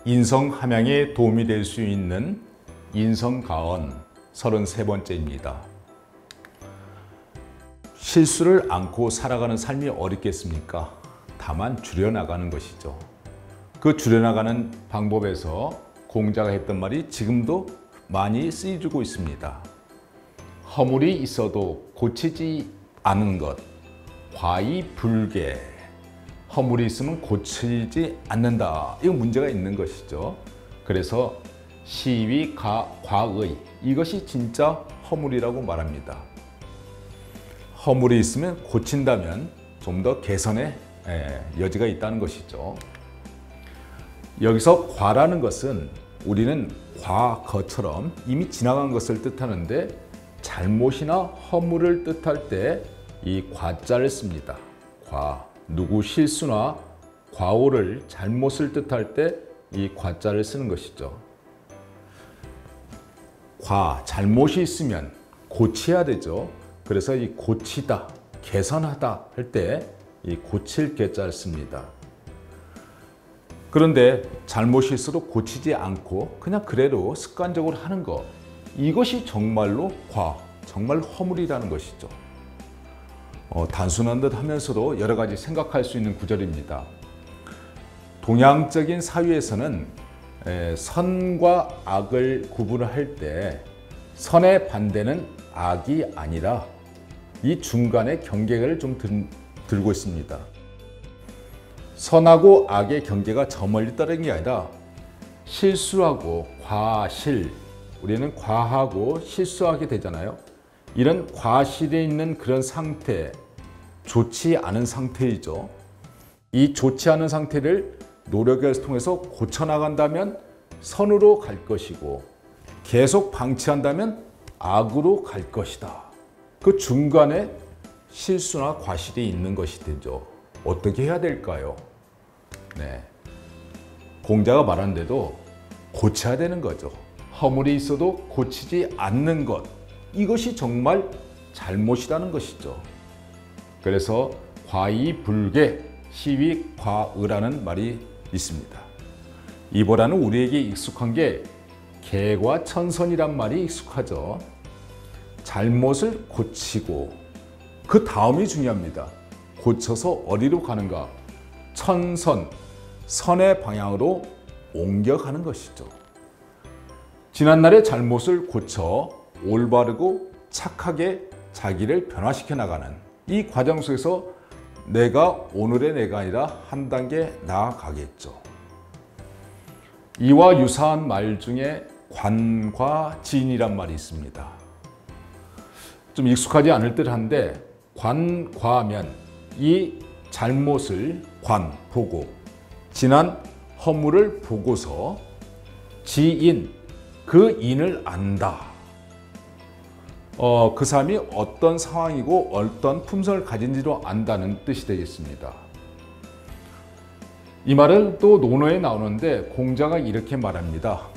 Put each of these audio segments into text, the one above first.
인성 함양에 도움이 될 수 있는 인성가언 33번째입니다. 실수를 않고 살아가는 삶이 어렵겠습니까? 다만 줄여나가는 것이죠. 그 줄여나가는 방법에서 공자가 했던 말이 지금도 많이 쓰여지고 있습니다. 허물이 있어도 고치지 않은 것, 과이불개. 허물이 있으면 고치지 않는다. 이거 문제가 있는 것이죠. 그래서 시위, 과의, 이것이 진짜 허물이라고 말합니다. 허물이 있으면 고친다면 좀 더 개선의 여지가 있다는 것이죠. 여기서 과라는 것은 우리는 과거처럼 이미 지나간 것을 뜻하는데 잘못이나 허물을 뜻할 때 이 과자를 씁니다. 과. 누구 실수나 과오를 잘못을 뜻할 때 이 과자를 쓰는 것이죠. 잘못이 있으면 고쳐야 되죠. 그래서 이 고치다, 개선하다 할 때 이 고칠 개자를 씁니다. 그런데 잘못이 있어도 고치지 않고 그냥 그대로 습관적으로 하는 것, 이것이 정말로 정말 허물이라는 것이죠. 단순한 듯 하면서도 여러 가지 생각할 수 있는 구절입니다. 동양적인 사회에서는 선과 악을 구분을 할 때 선의 반대는 악이 아니라 이 중간의 경계를 좀 들고 있습니다. 선하고 악의 경계가 저 멀리 떨어진 게 아니라 실수하고 과실, 우리는 과하고 실수하게 되잖아요. 이런 과실에 있는 그런 상태, 좋지 않은 상태이죠. 이 좋지 않은 상태를 노력을 통해서 고쳐나간다면 선으로 갈 것이고 계속 방치한다면 악으로 갈 것이다. 그 중간에 실수나 과실이 있는 것이 되죠. 어떻게 해야 될까요? 공자가 말한 대로 고쳐야 되는 거죠. 허물이 있어도 고치지 않는 것, 이것이 정말 잘못이라는 것이죠. 그래서 과이불개, 시위 과의라는 말이 있습니다. 이보다는 우리에게 익숙한 게 개과천선이란 말이 익숙하죠. 잘못을 고치고 그 다음이 중요합니다. 고쳐서 어디로 가는가? 천선, 선의 방향으로 옮겨가는 것이죠. 지난날의 잘못을 고쳐 올바르고 착하게 자기를 변화시켜 나가는 이 과정 속에서 내가 오늘의 내가 아니라 한 단계 나아가겠죠. 이와 유사한 말 중에 관과진이란 말이 있습니다. 좀 익숙하지 않을 듯한데 관과면 이 잘못을 보고 지난 허물을 보고서 지인, 그 인을 안다. 그 사람이 어떤 상황이고 어떤 품성을 가진지로 안다는 뜻이 되겠습니다. 이 말은 또 논어에 나오는데 공자가 이렇게 말합니다.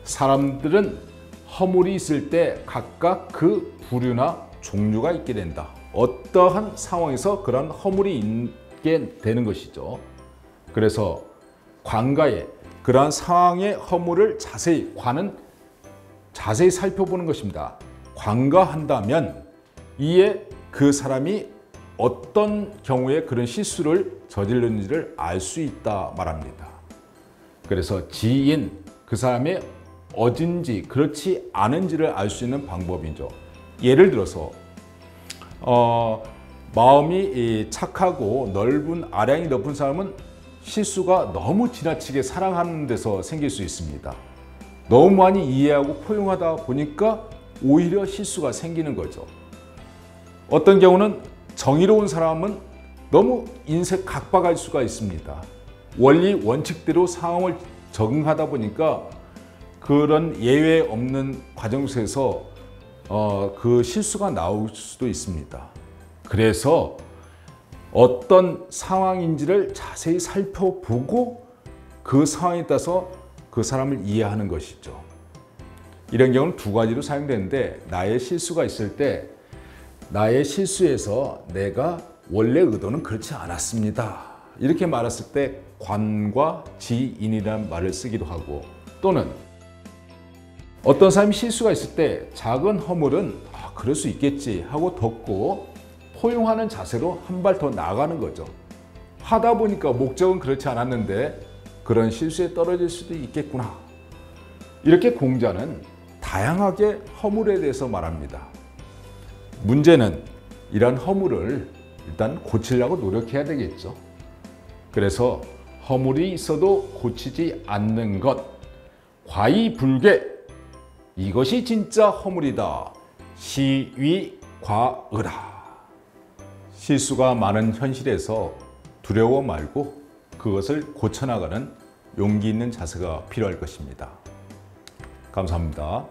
사람들은 허물이 있을 때 각각 그 부류나 종류가 있게 된다. 어떠한 상황에서 그런 허물이 있게 되는 것이죠. 그래서 관가에 그러한 상황의 허물을 관은 자세히 살펴보는 것입니다. 관가한다면 이에 그 사람이 어떤 경우에 그런 실수를 저질렀는지를 알 수 있다 말합니다. 그래서 지인, 그 사람의 어딘지 그렇지 않은지를 알 수 있는 방법이죠. 예를 들어서 마음이 착하고 아량이 높은 사람은 실수가 너무 지나치게 사랑하는 데서 생길 수 있습니다. 너무 많이 이해하고 포용하다 보니까 오히려 실수가 생기는 거죠. 어떤 경우는 정의로운 사람은 너무 인색 각박할 수가 있습니다. 원리 원칙대로 상황을 적응하다 보니까 그런 예외 없는 과정 속에서 그 실수가 나올 수도 있습니다. 그래서 어떤 상황인지를 자세히 살펴보고 그 상황에 따라서 그 사람을 이해하는 것이죠. 이런 경우는 두 가지로 사용되는데 나의 실수가 있을 때 나의 실수에서 내가 원래 의도는 그렇지 않았습니다 이렇게 말했을 때 관과 지인이라는 말을 쓰기도 하고, 또는 어떤 사람이 실수가 있을 때 작은 허물은 그럴 수 있겠지 하고 덮고 포용하는 자세로 한 발 더 나아가는 거죠. 하다 보니까 목적은 그렇지 않았는데 그런 실수에 떨어질 수도 있겠구나. 이렇게 공자는 다양하게 허물에 대해서 말합니다. 문제는 이런 허물을 일단 고치려고 노력해야 되겠죠. 그래서 허물이 있어도 고치지 않는 것, 과이불개, 이것이 진짜 허물이다. 시위과의라. 실수가 많은 현실에서 두려워 말고 그것을 고쳐나가는 용기 있는 자세가 필요할 것입니다. 감사합니다.